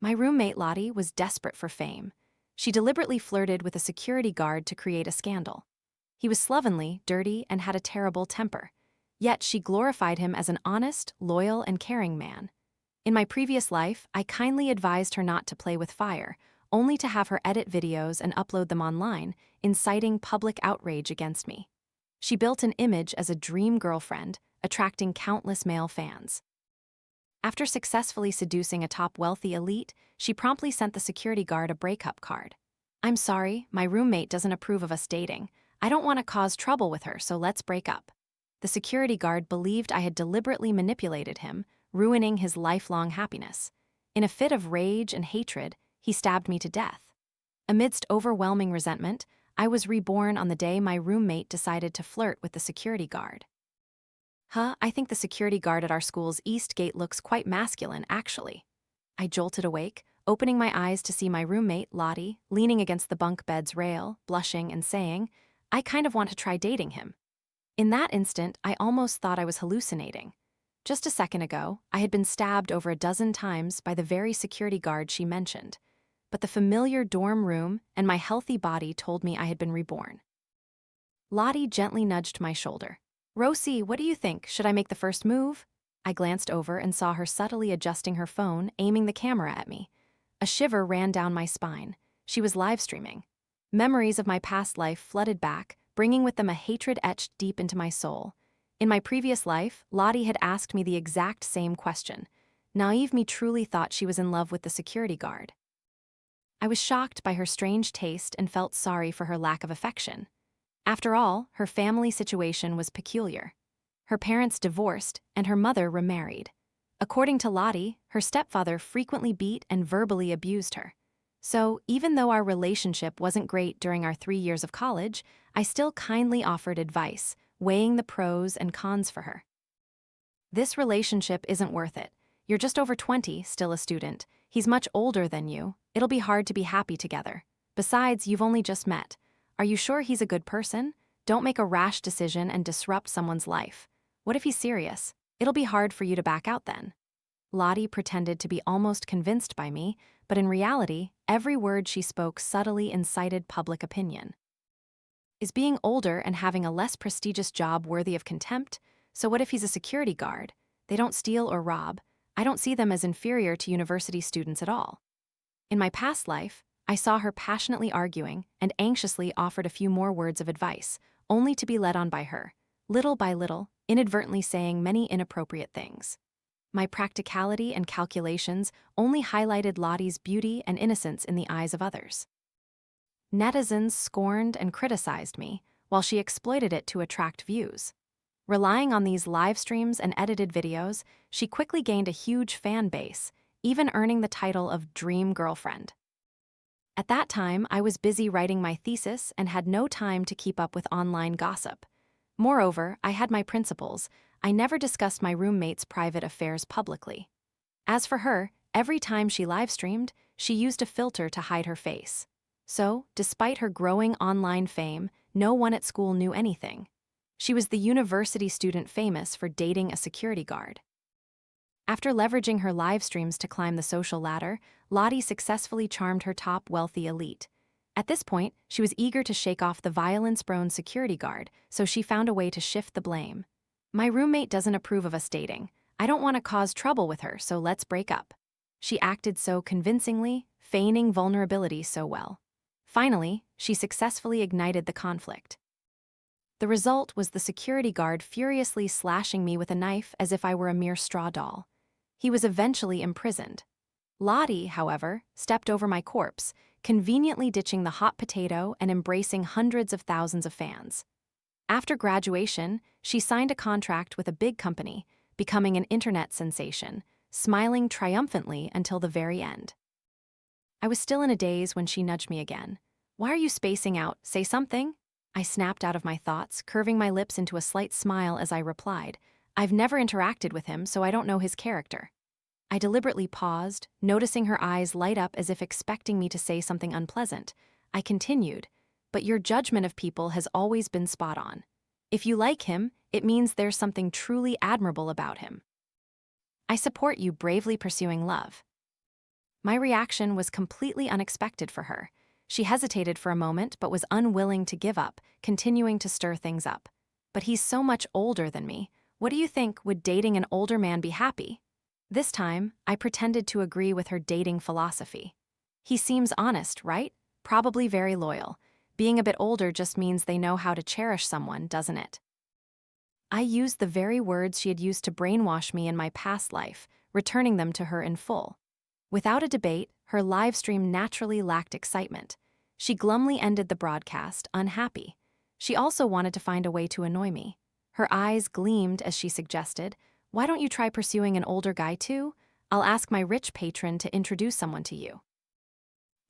My roommate Lottie was desperate for fame. She deliberately flirted with a security guard to create a scandal. He was slovenly, dirty, and had a terrible temper. Yet she glorified him as an honest, loyal, and caring man. In my previous life, I kindly advised her not to play with fire, only to have her edit videos and upload them online, inciting public outrage against me. She built an image as a dream girlfriend, attracting countless male fans. After successfully seducing a top wealthy elite, she promptly sent the security guard a breakup card. "I'm sorry, my roommate doesn't approve of us dating. I don't want to cause trouble with her, so let's break up." The security guard believed I had deliberately manipulated him, ruining his lifelong happiness. In a fit of rage and hatred, he stabbed me to death. Amidst overwhelming resentment, I was reborn on the day my roommate decided to flirt with the security guard. I think the security guard at our school's east gate looks quite masculine, actually." I jolted awake, opening my eyes to see my roommate, Lottie, leaning against the bunk bed's rail, blushing and saying, "I kind of want to try dating him." In that instant, I almost thought I was hallucinating. Just a second ago, I had been stabbed over a dozen times by the very security guard she mentioned. But the familiar dorm room and my healthy body told me I had been reborn. Lottie gently nudged my shoulder. "Rosie, what do you think? Should I make the first move?" I glanced over and saw her subtly adjusting her phone, aiming the camera at me. A shiver ran down my spine. She was live streaming. Memories of my past life flooded back, bringing with them a hatred etched deep into my soul. In my previous life, Lottie had asked me the exact same question. Naive me truly thought she was in love with the security guard. I was shocked by her strange taste and felt sorry for her lack of affection. After all, her family situation was peculiar. Her parents divorced, and her mother remarried. According to Lottie, her stepfather frequently beat and verbally abused her. So, even though our relationship wasn't great during our 3 years of college, I still kindly offered advice, weighing the pros and cons for her. "This relationship isn't worth it. You're just over 20, still a student. He's much older than you. It'll be hard to be happy together. Besides, you've only just met. Are you sure he's a good person? Don't make a rash decision and disrupt someone's life. What if he's serious? It'll be hard for you to back out then." Lottie pretended to be almost convinced by me, but in reality, every word she spoke subtly incited public opinion. Is being older and having a less prestigious job worthy of contempt? So what if he's a security guard? They don't steal or rob. I don't see them as inferior to university students at all. In my past life, I saw her passionately arguing and anxiously offered a few more words of advice, only to be led on by her, little by little, inadvertently saying many inappropriate things. My practicality and calculations only highlighted Lottie's beauty and innocence in the eyes of others. Netizens scorned and criticized me, while she exploited it to attract views. Relying on these live streams and edited videos, she quickly gained a huge fan base, even earning the title of Dream Girlfriend. At that time, I was busy writing my thesis and had no time to keep up with online gossip. Moreover, I had my principles. I never discussed my roommate's private affairs publicly. As for her, every time she live-streamed, she used a filter to hide her face. So, despite her growing online fame, no one at school knew anything. She was the university student famous for dating a security guard. After leveraging her live streams to climb the social ladder, Lottie successfully charmed her top wealthy elite. At this point, she was eager to shake off the violence-prone security guard, so she found a way to shift the blame. "My roommate doesn't approve of us dating. I don't want to cause trouble with her, so let's break up." She acted so convincingly, feigning vulnerability so well. Finally, she successfully ignited the conflict. The result was the security guard furiously slashing me with a knife as if I were a mere straw doll. He was eventually imprisoned. Lottie, however, stepped over my corpse, conveniently ditching the hot potato and embracing hundreds of thousands of fans. After graduation, she signed a contract with a big company, becoming an internet sensation, smiling triumphantly until the very end. I was still in a daze when she nudged me again. "Why are you spacing out? Say something." I snapped out of my thoughts, curving my lips into a slight smile as I replied, "I've never interacted with him, so I don't know his character." I deliberately paused, noticing her eyes light up as if expecting me to say something unpleasant. I continued, "But your judgment of people has always been spot on. If you like him, it means there's something truly admirable about him. I support you bravely pursuing love." My reaction was completely unexpected for her. She hesitated for a moment but was unwilling to give up, continuing to stir things up. But he's so much older than me. What do you think, would dating an older man be happy? This time, I pretended to agree with her dating philosophy. He seems honest, right? Probably very loyal. Being a bit older just means they know how to cherish someone, doesn't it? I used the very words she had used to brainwash me in my past life, returning them to her in full. Without a debate, her live stream naturally lacked excitement. She glumly ended the broadcast, unhappy. She also wanted to find a way to annoy me. Her eyes gleamed as she suggested, "Why don't you try pursuing an older guy too? I'll ask my rich patron to introduce someone to you."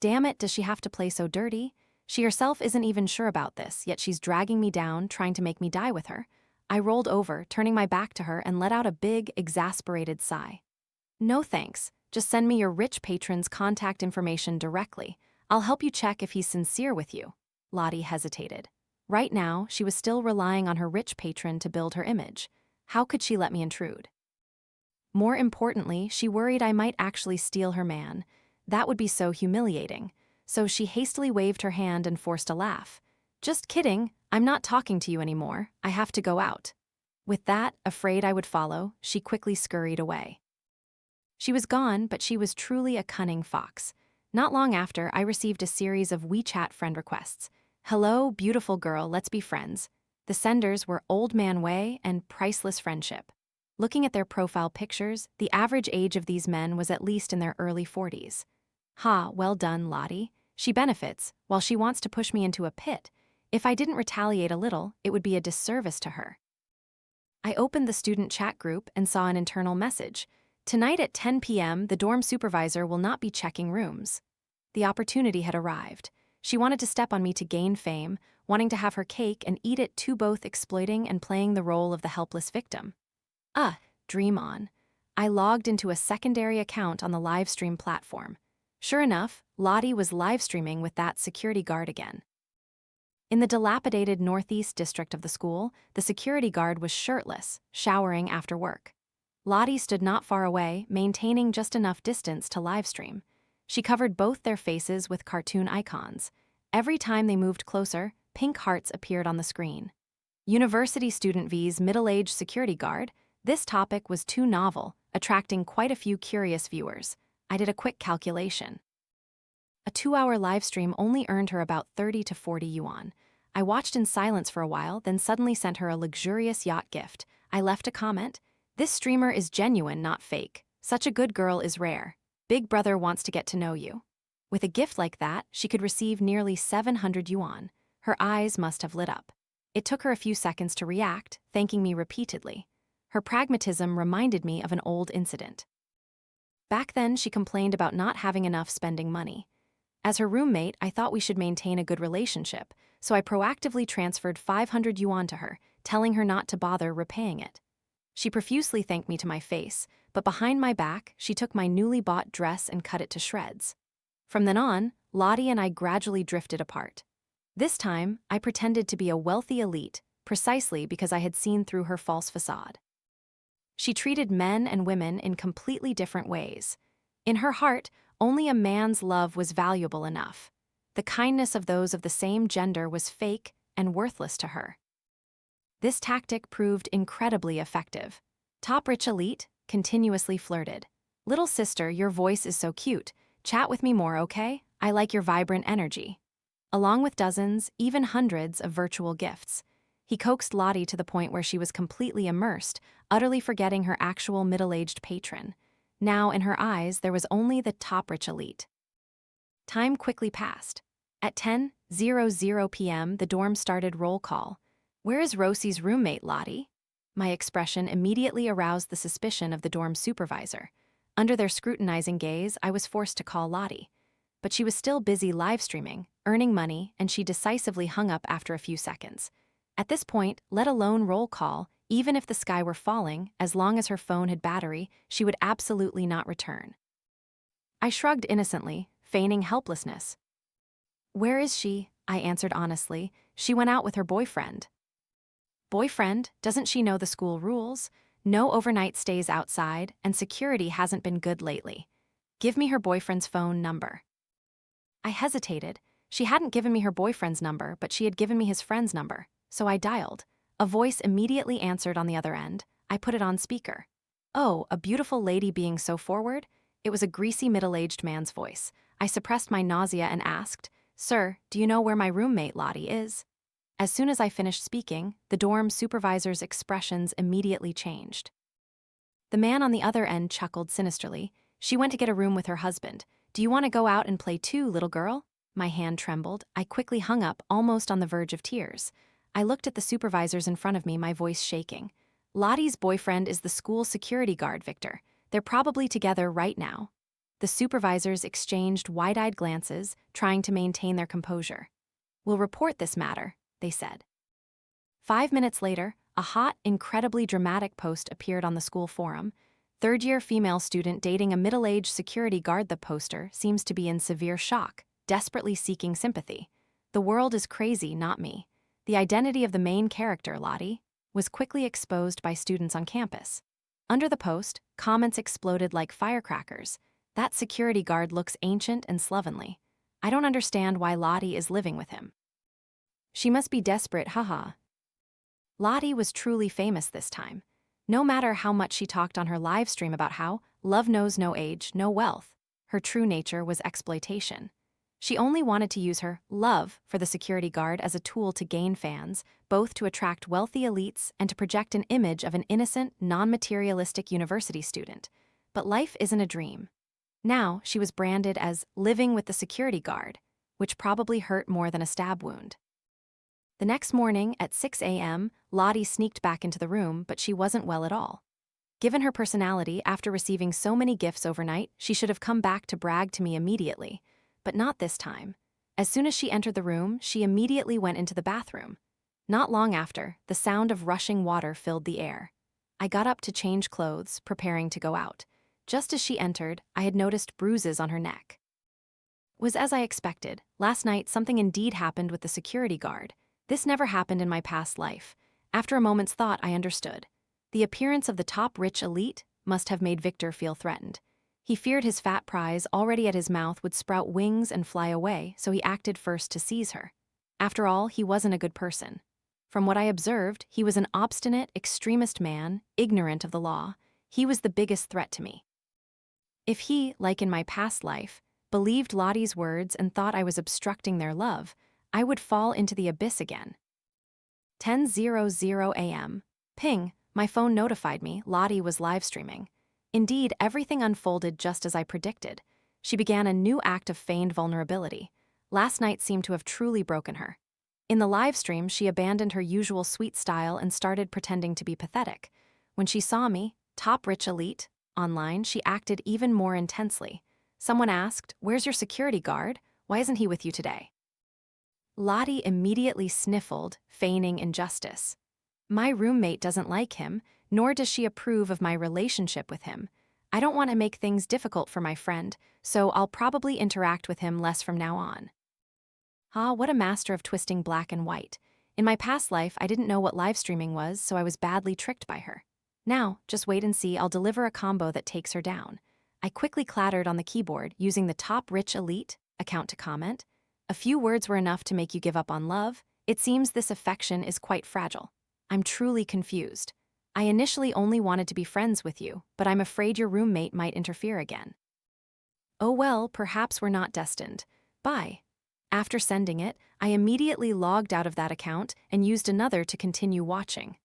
Damn it, does she have to play so dirty? She herself isn't even sure about this, yet she's dragging me down, trying to make me die with her. I rolled over, turning my back to her, and let out a big, exasperated sigh. "No thanks. Just send me your rich patron's contact information directly. I'll help you check if he's sincere with you." Lottie hesitated. Right now, she was still relying on her rich patron to build her image. How could she let me intrude? More importantly, she worried I might actually steal her man. That would be so humiliating. So she hastily waved her hand and forced a laugh. "Just kidding, I'm not talking to you anymore. I have to go out." With that, afraid I would follow, she quickly scurried away. She was gone, but she was truly a cunning fox. Not long after, I received a series of WeChat friend requests. "Hello, beautiful girl, let's be friends." The senders were Old Man Way and Priceless Friendship. Looking at their profile pictures, the average age of these men was at least in their early 40s. Ha, well done, Lottie. She benefits, while she wants to push me into a pit. If I didn't retaliate a little, it would be a disservice to her. I opened the student chat group and saw an internal message. "Tonight at 10 p.m., the dorm supervisor will not be checking rooms." The opportunity had arrived. She wanted to step on me to gain fame, wanting to have her cake and eat it too, both exploiting and playing the role of the helpless victim. Dream on. I logged into a secondary account on the livestream platform. Sure enough, Lottie was livestreaming with that security guard again. In the dilapidated northeast district of the school, the security guard was shirtless, showering after work. Lottie stood not far away, maintaining just enough distance to livestream. She covered both their faces with cartoon icons. Every time they moved closer, pink hearts appeared on the screen. University student V's middle-aged security guard. This topic was too novel, attracting quite a few curious viewers. I did a quick calculation. A 2-hour livestream only earned her about 30 to 40 yuan. I watched in silence for a while, then suddenly sent her a luxurious yacht gift. I left a comment. "This streamer is genuine, not fake. Such a good girl is rare. Big brother wants to get to know you." With a gift like that, she could receive nearly 700 yuan. Her eyes must have lit up. It took her a few seconds to react, thanking me repeatedly. Her pragmatism reminded me of an old incident. Back then, she complained about not having enough spending money. As her roommate, I thought we should maintain a good relationship, so I proactively transferred 500 yuan to her, telling her not to bother repaying it. She profusely thanked me to my face, but behind my back, she took my newly bought dress and cut it to shreds. From then on, Lottie and I gradually drifted apart. This time, I pretended to be a wealthy elite, precisely because I had seen through her false facade. She treated men and women in completely different ways. In her heart, only a man's love was valuable enough. The kindness of those of the same gender was fake and worthless to her. This tactic proved incredibly effective. Top rich elite continuously flirted. "Little sister, your voice is so cute. Chat with me more, okay? I like your vibrant energy." Along with dozens, even hundreds of virtual gifts. He coaxed Lottie to the point where she was completely immersed, utterly forgetting her actual middle-aged patron. Now, in her eyes, there was only the top rich elite. Time quickly passed. At 10:00 p.m., the dorm started roll call. "Where is Rosie's roommate, Lottie?" My expression immediately aroused the suspicion of the dorm supervisor. Under their scrutinizing gaze, I was forced to call Lottie. But she was still busy live streaming, earning money, and she decisively hung up after a few seconds. At this point, let alone roll call, even if the sky were falling, as long as her phone had battery, she would absolutely not return. I shrugged innocently, feigning helplessness. "Where is she?" I answered honestly. "She went out with her boyfriend." "Boyfriend? Doesn't she know the school rules? No overnight stays outside, and security hasn't been good lately." Give me her boyfriend's phone number. I hesitated. She hadn't given me her boyfriend's number, but she had given me his friend's number, so I dialed. A voice immediately answered on the other end. I put it on speaker. Oh, a beautiful lady being so forward? It was a greasy middle-aged man's voice. I suppressed my nausea and asked, "Sir, do you know where my roommate Lottie is?" As soon as I finished speaking, the dorm supervisor's expressions immediately changed. The man on the other end chuckled sinisterly. She went to get a room with her husband. Do you want to go out and play too, little girl? My hand trembled. I quickly hung up, almost on the verge of tears. I looked at the supervisors in front of me, my voice shaking. Lottie's boyfriend is the school security guard, Victor. They're probably together right now. The supervisors exchanged wide-eyed glances, trying to maintain their composure. We'll report this matter, they said. 5 minutes later, a hot, incredibly dramatic post appeared on the school forum. Third-year female student dating a middle-aged security guard. The poster seems to be in severe shock, desperately seeking sympathy. The world is crazy, not me. The identity of the main character, Lottie, was quickly exposed by students on campus. Under the post, comments exploded like firecrackers. That security guard looks ancient and slovenly. I don't understand why Lottie is living with him. She must be desperate, haha. Lottie was truly famous this time. No matter how much she talked on her live stream about how love knows no age, no wealth, her true nature was exploitation. She only wanted to use her love for the security guard as a tool to gain fans, both to attract wealthy elites and to project an image of an innocent, non-materialistic university student. But life isn't a dream. Now she was branded as living with the security guard, which probably hurt more than a stab wound. The next morning at 6 a.m., Lottie sneaked back into the room, but she wasn't well at all. Given her personality, after receiving so many gifts overnight, she should have come back to brag to me immediately. But not this time. As soon as she entered the room, she immediately went into the bathroom. Not long after, the sound of rushing water filled the air. I got up to change clothes, preparing to go out. Just as she entered, I had noticed bruises on her neck. It was as I expected. Last night, something indeed happened with the security guard. This never happened in my past life. After a moment's thought, I understood. The appearance of the top rich elite must have made Victor feel threatened. He feared his fat prize, already at his mouth, would sprout wings and fly away, so he acted first to seize her. After all, he wasn't a good person. From what I observed, he was an obstinate, extremist man, ignorant of the law. He was the biggest threat to me. If he, like in my past life, believed Lottie's words and thought I was obstructing their love, I would fall into the abyss again. 10:00 a.m. Ping, my phone notified me Lottie was live streaming. Indeed, everything unfolded just as I predicted. She began a new act of feigned vulnerability. Last night seemed to have truly broken her. In the live stream, she abandoned her usual sweet style and started pretending to be pathetic. When she saw me, top rich elite, online, she acted even more intensely. Someone asked, "Where's your security guard? Why isn't he with you today?" Lottie immediately sniffled, feigning injustice. My roommate doesn't like him, nor does she approve of my relationship with him. I don't want to make things difficult for my friend, so I'll probably interact with him less from now on. What a master of twisting black and white. In my past life, I didn't know what live streaming was, so I was badly tricked by her. Now, just wait and see, I'll deliver a combo that takes her down. I quickly clattered on the keyboard, using the top rich elite account to comment. A few words were enough to make you give up on love. It seems this affection is quite fragile. I'm truly confused. I initially only wanted to be friends with you, but I'm afraid your roommate might interfere again. Oh well, perhaps we're not destined. Bye. After sending it, I immediately logged out of that account and used another to continue watching.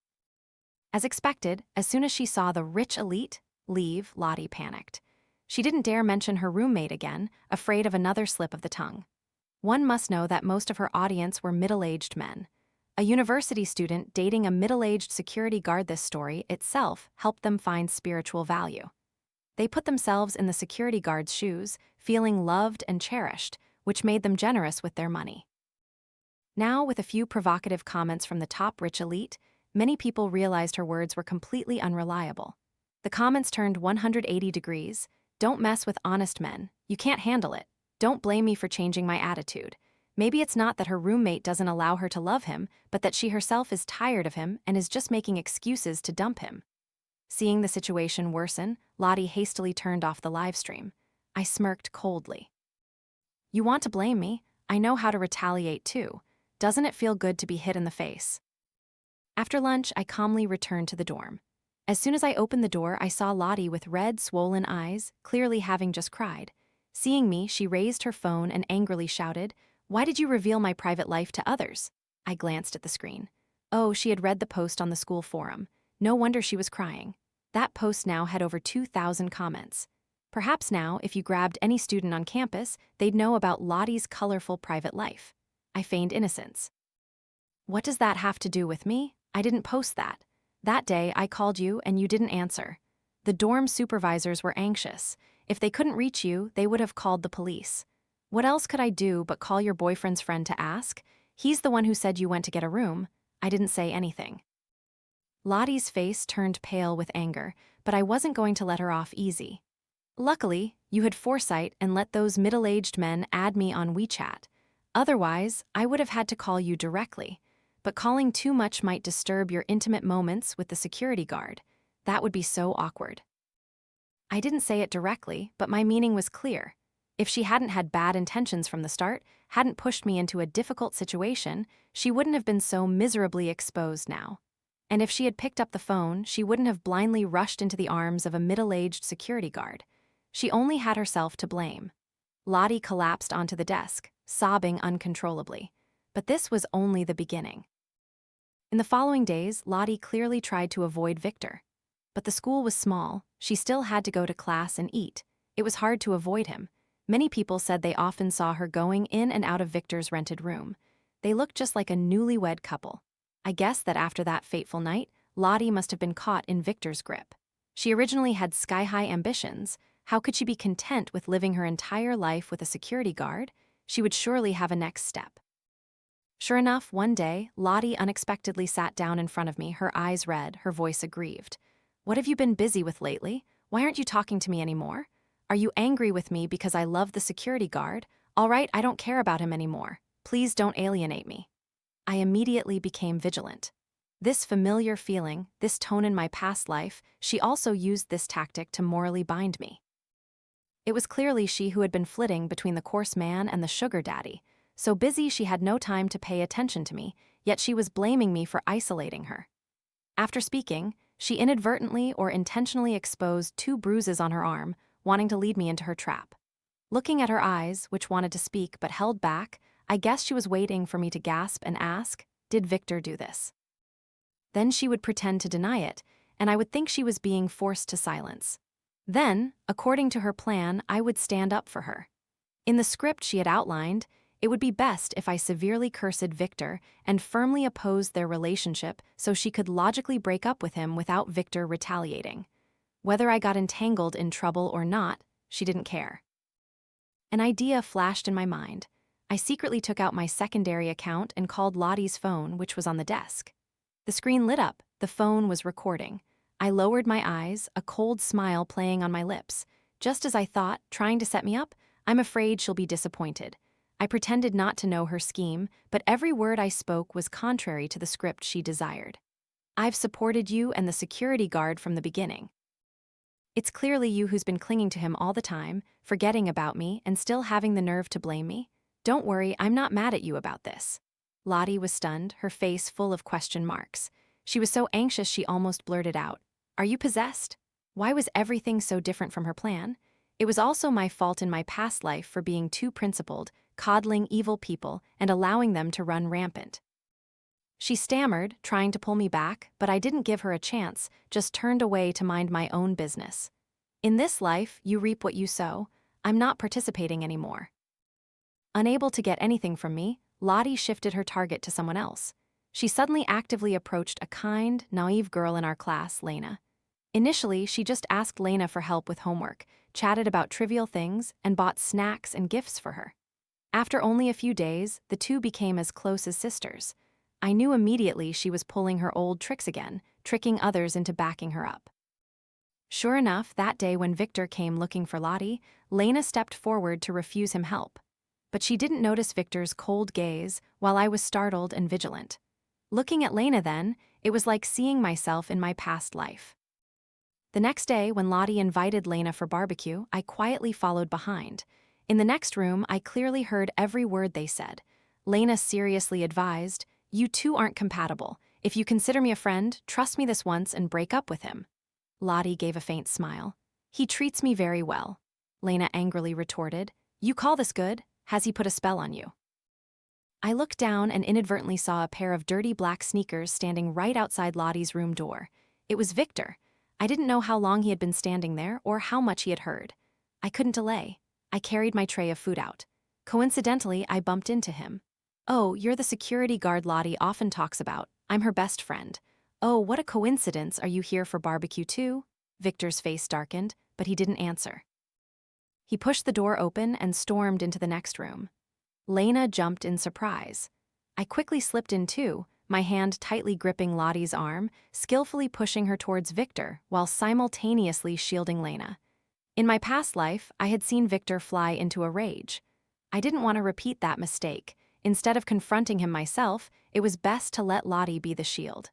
As expected, as soon as she saw the rich elite leave, Lottie panicked. She didn't dare mention her roommate again, afraid of another slip of the tongue. One must know that most of her audience were middle-aged men. A university student dating a middle-aged security guard. This story itself helped them find spiritual value. They put themselves in the security guard's shoes, feeling loved and cherished, which made them generous with their money. Now, with a few provocative comments from the top rich elite, many people realized her words were completely unreliable. The comments turned 180 degrees. Don't mess with honest men. You can't handle it. Don't blame me for changing my attitude. Maybe it's not that her roommate doesn't allow her to love him, but that she herself is tired of him and is just making excuses to dump him. Seeing the situation worsen, Lottie hastily turned off the live stream. I smirked coldly. You want to blame me? I know how to retaliate too. Doesn't it feel good to be hit in the face? After lunch, I calmly returned to the dorm. As soon as I opened the door, I saw Lottie with red, swollen eyes, clearly having just cried. Seeing me, she raised her phone and angrily shouted, "Why did you reveal my private life to others?" I glanced at the screen. Oh, she had read the post on the school forum. No wonder she was crying. That post now had over 2,000 comments. Perhaps now, if you grabbed any student on campus, they'd know about Lottie's colorful private life. I feigned innocence. What does that have to do with me? I didn't post that. That day, I called you and you didn't answer. The dorm supervisors were anxious. If they couldn't reach you, they would have called the police. What else could I do but call your boyfriend's friend to ask? He's the one who said you went to get a room. I didn't say anything. Lottie's face turned pale with anger, but I wasn't going to let her off easy. Luckily, you had foresight and let those middle-aged men add me on WeChat. Otherwise, I would have had to call you directly. But calling too much might disturb your intimate moments with the security guard. That would be so awkward. I didn't say it directly, but my meaning was clear. If she hadn't had bad intentions from the start, hadn't pushed me into a difficult situation, she wouldn't have been so miserably exposed now. And if she had picked up the phone, she wouldn't have blindly rushed into the arms of a middle-aged security guard. She only had herself to blame. Lottie collapsed onto the desk, sobbing uncontrollably. But this was only the beginning. In the following days, Lottie clearly tried to avoid Victor. But the school was small, she still had to go to class and eat. It was hard to avoid him. Many people said they often saw her going in and out of Victor's rented room. They looked just like a newlywed couple. I guess that after that fateful night, Lottie must have been caught in Victor's grip. She originally had sky-high ambitions. How could she be content with living her entire life with a security guard? She would surely have a next step. Sure enough, one day, Lottie unexpectedly sat down in front of me, her eyes red, her voice aggrieved. "What have you been busy with lately? Why aren't you talking to me anymore? Are you angry with me because I love the security guard? All right, I don't care about him anymore. Please don't alienate me." I immediately became vigilant. This familiar feeling, this tone in my past life, she also used this tactic to morally bind me. It was clearly she who had been flitting between the coarse man and the sugar daddy. So busy she had no time to pay attention to me, yet she was blaming me for isolating her. After speaking, she inadvertently or intentionally exposed 2 bruises on her arm, wanting to lead me into her trap. Looking at her eyes, which wanted to speak but held back, I guessed she was waiting for me to gasp and ask, "Did Victor do this?" Then she would pretend to deny it, and I would think she was being forced to silence. Then, according to her plan, I would stand up for her. In the script she had outlined, it would be best if I severely cursed Victor and firmly opposed their relationship so she could logically break up with him without Victor retaliating. Whether I got entangled in trouble or not, she didn't care. An idea flashed in my mind. I secretly took out my secondary account and called Lottie's phone, which was on the desk. The screen lit up, the phone was recording. I lowered my eyes, a cold smile playing on my lips. Just as I thought, trying to set me up, I'm afraid she'll be disappointed. I pretended not to know her scheme, but every word I spoke was contrary to the script she desired. "I've supported you and the security guard from the beginning. It's clearly you who's been clinging to him all the time, forgetting about me and still having the nerve to blame me. Don't worry, I'm not mad at you about this." Lottie was stunned, her face full of question marks. She was so anxious she almost blurted out, "Are you possessed?" Why was everything so different from her plan? It was also my fault in my past life for being too principled, coddling evil people and allowing them to run rampant. She stammered, trying to pull me back, but I didn't give her a chance, just turned away to mind my own business. In this life, you reap what you sow. I'm not participating anymore. Unable to get anything from me, Lottie shifted her target to someone else. She suddenly actively approached a kind, naive girl in our class, Lena. Initially, she just asked Lena for help with homework, chatted about trivial things, and bought snacks and gifts for her. After only a few days, the two became as close as sisters. I knew immediately she was pulling her old tricks again, tricking others into backing her up. Sure enough, that day when Victor came looking for Lottie, Lena stepped forward to refuse him help. But she didn't notice Victor's cold gaze, while I was startled and vigilant. Looking at Lena then, it was like seeing myself in my past life. The next day, when Lottie invited Lena for barbecue, I quietly followed behind. In the next room, I clearly heard every word they said. Lena seriously advised, "You two aren't compatible. If you consider me a friend, trust me this once and break up with him." Lottie gave a faint smile. "He treats me very well." Lena angrily retorted, "You call this good? Has he put a spell on you?" I looked down and inadvertently saw a pair of dirty black sneakers standing right outside Lottie's room door. It was Victor. I didn't know how long he had been standing there or how much he had heard. I couldn't delay. I carried my tray of food out. Coincidentally, I bumped into him. "Oh, you're the security guard Lottie often talks about. I'm her best friend." "Oh, what a coincidence. Are you here for barbecue too?" Victor's face darkened, but he didn't answer. He pushed the door open and stormed into the next room. Lena jumped in surprise. I quickly slipped in too, my hand tightly gripping Lottie's arm, skillfully pushing her towards Victor while simultaneously shielding Lena. In my past life, I had seen Victor fly into a rage. I didn't want to repeat that mistake. Instead of confronting him myself, it was best to let Lottie be the shield.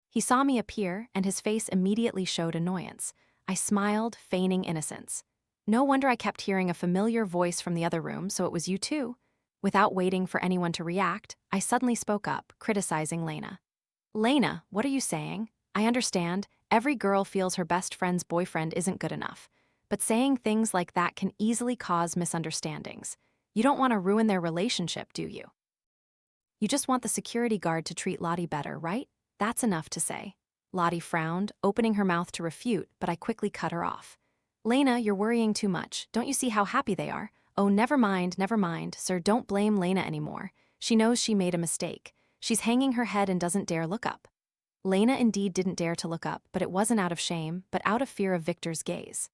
He saw me appear, and his face immediately showed annoyance. I smiled, feigning innocence. "No wonder I kept hearing a familiar voice from the other room, so it was you too." Without waiting for anyone to react, I suddenly spoke up, criticizing Lena. "Lena, what are you saying? I understand, every girl feels her best friend's boyfriend isn't good enough. But saying things like that can easily cause misunderstandings. You don't want to ruin their relationship, do you? You just want the security guard to treat Lottie better, right? That's enough to say." Lottie frowned, opening her mouth to refute, but I quickly cut her off. "Lena, you're worrying too much. Don't you see how happy they are? Oh, never mind, sir, don't blame Lena anymore. She knows she made a mistake. She's hanging her head and doesn't dare look up." Lena indeed didn't dare to look up, but it wasn't out of shame, but out of fear of Victor's gaze.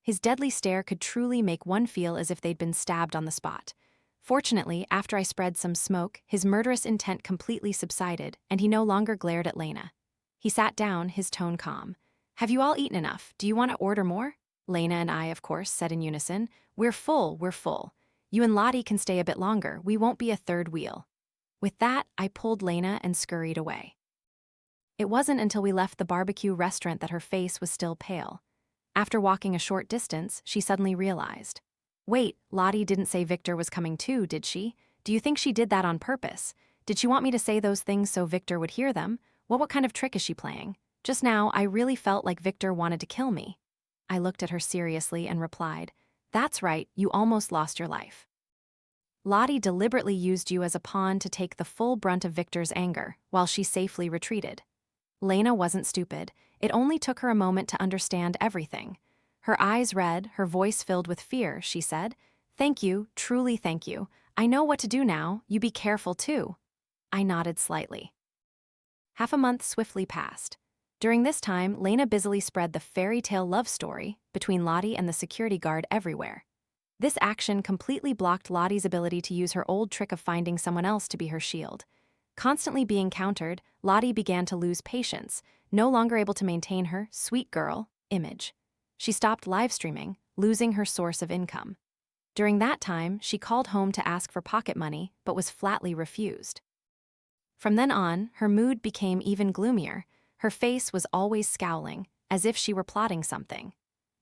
His deadly stare could truly make one feel as if they'd been stabbed on the spot. Fortunately, after I spread some smoke, his murderous intent completely subsided, and he no longer glared at Lena. He sat down, his tone calm. "Have you all eaten enough? Do you want to order more?" Lena and I, of course, said in unison, we're full. You and Lottie can stay a bit longer. We won't be a third wheel." With that, I pulled Lena and scurried away. It wasn't until we left the barbecue restaurant that her face was still pale. After walking a short distance, she suddenly realized. "Wait, Lottie didn't say Victor was coming too, did she? Do you think she did that on purpose? Did she want me to say those things so Victor would hear them? What kind of trick is she playing? Just now, I really felt like Victor wanted to kill me." I looked at her seriously and replied, "That's right, you almost lost your life. Lottie deliberately used you as a pawn to take the full brunt of Victor's anger, while she safely retreated." Lena wasn't stupid. It only took her a moment to understand everything. Her eyes red, her voice filled with fear, she said, "Thank you, truly thank you. I know what to do now. You be careful too." I nodded slightly. Half a month swiftly passed. During this time, Lena busily spread the fairy tale love story between Lottie and the security guard everywhere. This action completely blocked Lottie's ability to use her old trick of finding someone else to be her shield. Constantly being countered, Lottie began to lose patience, no longer able to maintain her sweet girl image. She stopped live streaming, losing her source of income. During that time, she called home to ask for pocket money, but was flatly refused. From then on, her mood became even gloomier. Her face was always scowling, as if she were plotting something.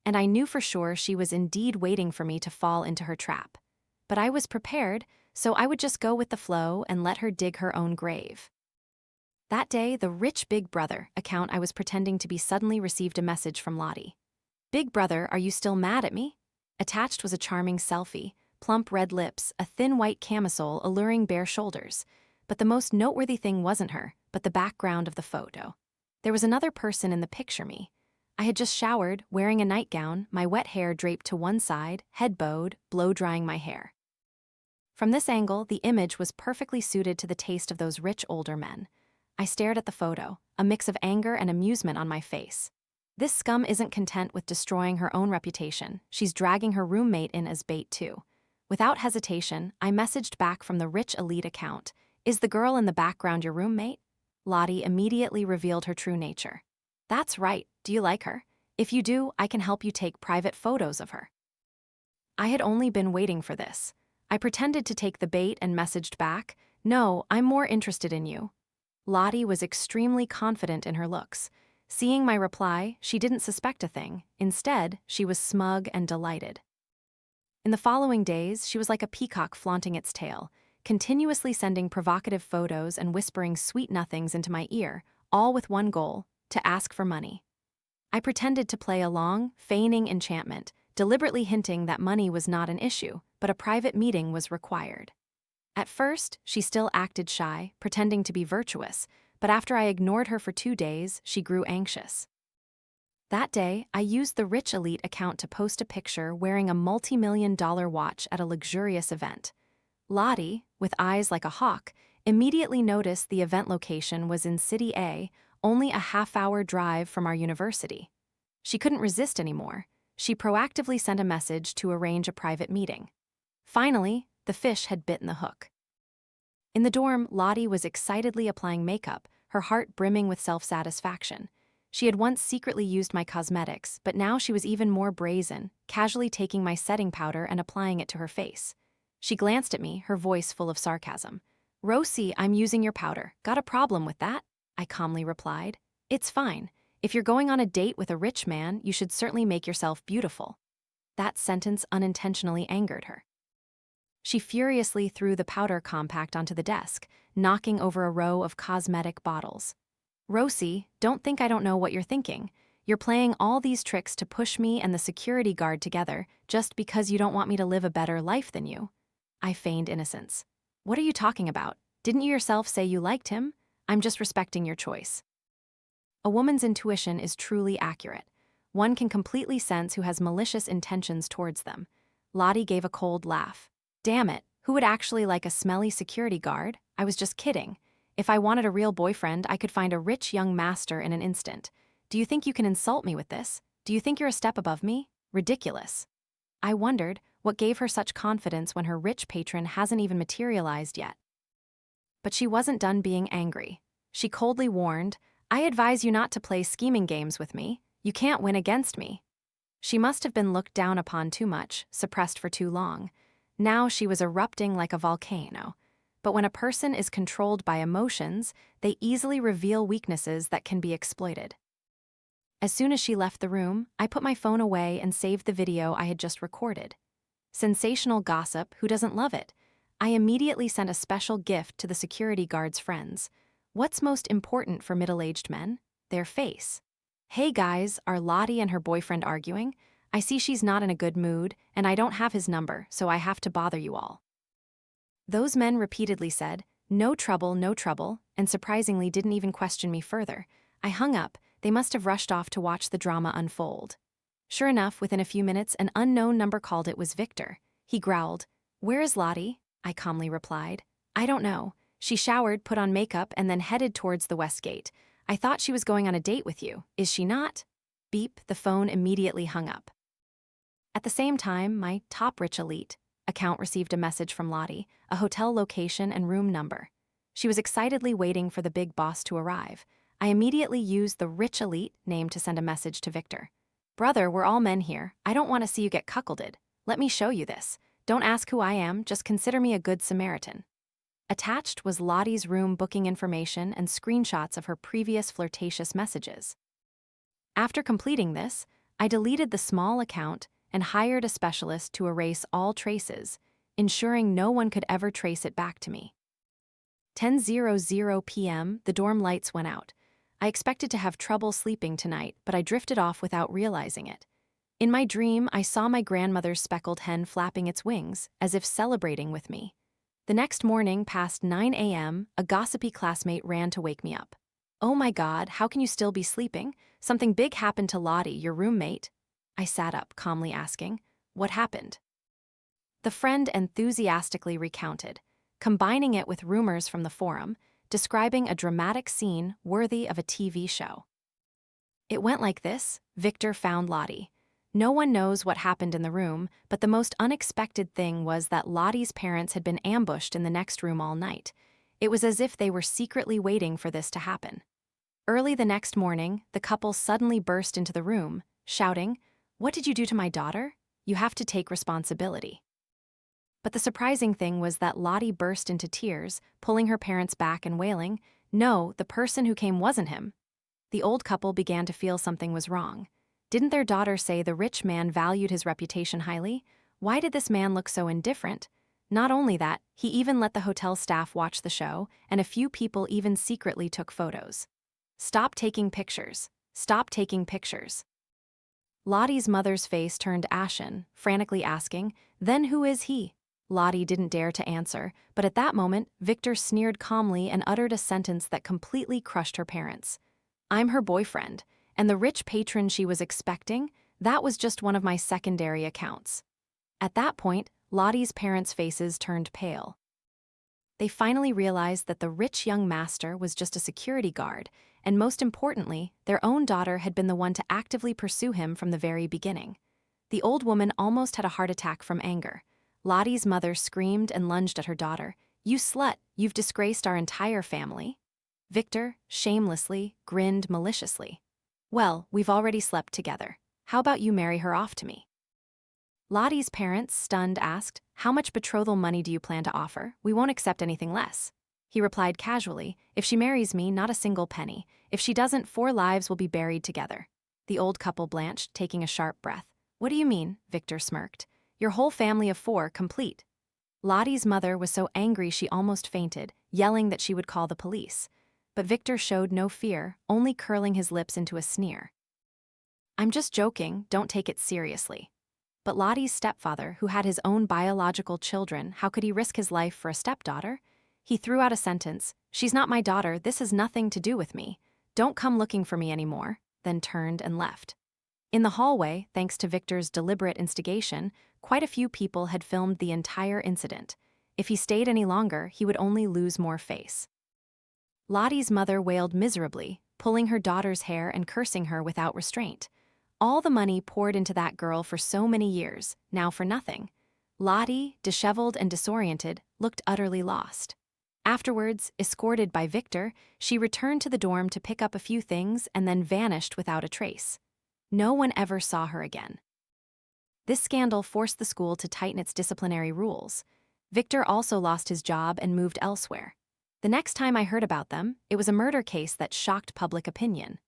And I knew for sure she was indeed waiting for me to fall into her trap. But I was prepared, so I would just go with the flow and let her dig her own grave. That day, the Rich Big Brother account I was pretending to be suddenly received a message from Lottie. "Big Brother, are you still mad at me?" Attached was a charming selfie, plump red lips, a thin white camisole alluring bare shoulders. But the most noteworthy thing wasn't her, but the background of the photo. There was another person in the picture me. I had just showered, wearing a nightgown, my wet hair draped to one side, head bowed, blow-drying my hair. From this angle, the image was perfectly suited to the taste of those rich older men. I stared at the photo, a mix of anger and amusement on my face. This scum isn't content with destroying her own reputation. She's dragging her roommate in as bait too. Without hesitation, I messaged back from the Rich Elite account, "Is the girl in the background your roommate?" Lottie immediately revealed her true nature. "That's right. Do you like her? If you do, I can help you take private photos of her." I had only been waiting for this. I pretended to take the bait and messaged back, "No, I'm more interested in you." Lottie was extremely confident in her looks. Seeing my reply, she didn't suspect a thing. Instead, she was smug and delighted. In the following days, she was like a peacock flaunting its tail, continuously sending provocative photos and whispering sweet nothings into my ear, all with one goal: to ask for money. I pretended to play along, feigning enchantment, deliberately hinting that money was not an issue, but a private meeting was required. At first, she still acted shy, pretending to be virtuous, but after I ignored her for 2 days, she grew anxious. That day, I used the Rich Elite account to post a picture wearing a multi-million-dollar watch at a luxurious event. Lottie, with eyes like a hawk, immediately noticed the event location was in City A, only a half-hour drive from our university. She couldn't resist anymore. She proactively sent a message to arrange a private meeting. Finally, the fish had bitten the hook. In the dorm, Lottie was excitedly applying makeup, her heart brimming with self-satisfaction. She had once secretly used my cosmetics, but now she was even more brazen, casually taking my setting powder and applying it to her face. She glanced at me, her voice full of sarcasm. "Rosie, I'm using your powder. Got a problem with that?" I calmly replied. "It's fine. If you're going on a date with a rich man, you should certainly make yourself beautiful." That sentence unintentionally angered her. She furiously threw the powder compact onto the desk, knocking over a row of cosmetic bottles. "Rosie, don't think I don't know what you're thinking. You're playing all these tricks to push me and the security guard together just because you don't want me to live a better life than you." I feigned innocence. "What are you talking about? Didn't you yourself say you liked him? I'm just respecting your choice." A woman's intuition is truly accurate. One can completely sense who has malicious intentions towards them. Lottie gave a cold laugh. "Damn it, who would actually like a smelly security guard? I was just kidding. If I wanted a real boyfriend, I could find a rich young master in an instant. Do you think you can insult me with this? Do you think you're a step above me? Ridiculous." I wondered what gave her such confidence when her rich patron hasn't even materialized yet. But she wasn't done being angry. She coldly warned, "I advise you not to play scheming games with me. You can't win against me." She must have been looked down upon too much, suppressed for too long. Now she was erupting like a volcano. But when a person is controlled by emotions, they easily reveal weaknesses that can be exploited. As soon as she left the room, I put my phone away and saved the video I had just recorded. Sensational gossip, who doesn't love it? I immediately sent a special gift to the security guard's friends. What's most important for middle-aged men? Their face. "Hey guys, are Lottie and her boyfriend arguing? I see she's not in a good mood, and I don't have his number, so I have to bother you all." Those men repeatedly said, no trouble," and surprisingly didn't even question me further. I hung up. They must have rushed off to watch the drama unfold. Sure enough, within a few minutes, an unknown number called. It was Victor. He growled, "Where is Lottie?" I calmly replied, "I don't know. She showered, put on makeup, and then headed towards the west gate. I thought she was going on a date with you. Is she not?" Beep, the phone immediately hung up. At the same time, my Top Rich Elite account received a message from Lottie, a hotel location and room number. She was excitedly waiting for the big boss to arrive. I immediately used the Rich Elite name to send a message to Victor. "Brother, we're all men here. I don't want to see you get cuckolded. Let me show you this. Don't ask who I am, just consider me a good Samaritan." Attached was Lottie's room booking information and screenshots of her previous flirtatious messages. After completing this, I deleted the small account and hired a specialist to erase all traces, ensuring no one could ever trace it back to me. 10:00 p.m., the dorm lights went out. I expected to have trouble sleeping tonight, but I drifted off without realizing it. In my dream, I saw my grandmother's speckled hen flapping its wings, as if celebrating with me. The next morning, past 9 a.m., a gossipy classmate ran to wake me up. "Oh my God, how can you still be sleeping? Something big happened to Lottie, your roommate." I sat up, calmly asking, "What happened?" The friend enthusiastically recounted, combining it with rumors from the forum, describing a dramatic scene worthy of a TV show. "It went like this: Victor found Lottie. No one knows what happened in the room, but the most unexpected thing was that Lottie's parents had been ambushed in the next room all night. It was as if they were secretly waiting for this to happen. Early the next morning, the couple suddenly burst into the room, shouting, 'What did you do to my daughter? You have to take responsibility.' But the surprising thing was that Lottie burst into tears, pulling her parents back and wailing, 'No, the person who came wasn't him.' The old couple began to feel something was wrong. Didn't their daughter say the rich man valued his reputation highly? Why did this man look so indifferent? Not only that, he even let the hotel staff watch the show, and a few people even secretly took photos. Stop taking pictures. Stop taking pictures. Lottie's mother's face turned ashen, frantically asking, "Then who is he?" Lottie didn't dare to answer, but at that moment, Victor sneered calmly and uttered a sentence that completely crushed her parents. "I'm her boyfriend, and the rich patron she was expecting, that was just one of my secondary accounts." At that point, Lottie's parents' faces turned pale. They finally realized that the rich young master was just a security guard, and most importantly, their own daughter had been the one to actively pursue him from the very beginning. The old woman almost had a heart attack from anger. Lottie's mother screamed and lunged at her daughter. "You slut, you've disgraced our entire family." Victor, shamelessly, grinned maliciously. "Well, we've already slept together. How about you marry her off to me?" Lottie's parents, stunned, asked, "How much betrothal money do you plan to offer? We won't accept anything less." He replied casually, "If she marries me, not a single penny. If she doesn't, 4 lives will be buried together." The old couple blanched, taking a sharp breath. "What do you mean?" Victor smirked. "Your whole family of 4, complete." Lottie's mother was so angry she almost fainted, yelling that she would call the police. But Victor showed no fear, only curling his lips into a sneer. "I'm just joking, don't take it seriously." But Lottie's stepfather, who had his own biological children, how could he risk his life for a stepdaughter? He threw out a sentence, "She's not my daughter, this has nothing to do with me. Don't come looking for me anymore," then turned and left. In the hallway, thanks to Victor's deliberate instigation, quite a few people had filmed the entire incident. If he stayed any longer, he would only lose more face. Lottie's mother wailed miserably, pulling her daughter's hair and cursing her without restraint. All the money poured into that girl for so many years, now for nothing. Lottie, disheveled and disoriented, looked utterly lost. Afterwards, escorted by Victor, she returned to the dorm to pick up a few things and then vanished without a trace. No one ever saw her again. This scandal forced the school to tighten its disciplinary rules. Victor also lost his job and moved elsewhere. The next time I heard about them, it was a murder case that shocked public opinion.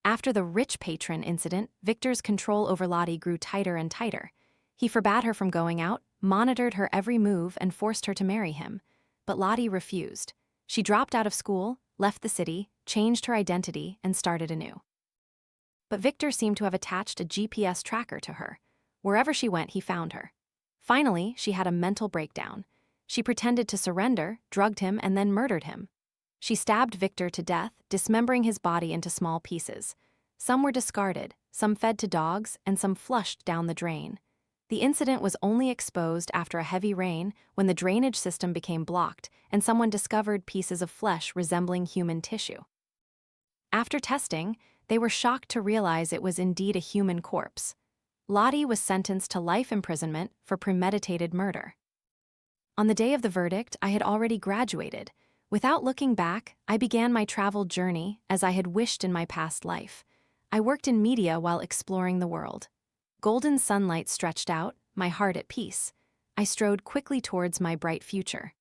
After the rich patron incident, Victor's control over Lottie grew tighter and tighter. He forbade her from going out, monitored her every move, and forced her to marry him. But Lottie refused. She dropped out of school, left the city, changed her identity, and started anew. But Victor seemed to have attached a GPS tracker to her. Wherever she went, he found her. Finally, she had a mental breakdown. She pretended to surrender, drugged him, and then murdered him. She stabbed Victor to death, dismembering his body into small pieces. Some were discarded, some fed to dogs, and some flushed down the drain. The incident was only exposed after a heavy rain when the drainage system became blocked and someone discovered pieces of flesh resembling human tissue. After testing, they were shocked to realize it was indeed a human corpse. Lottie was sentenced to life imprisonment for premeditated murder. On the day of the verdict, I had already graduated. Without looking back, I began my travel journey as I had wished in my past life. I worked in media while exploring the world. Golden sunlight stretched out, my heart at peace. I strode quickly towards my bright future.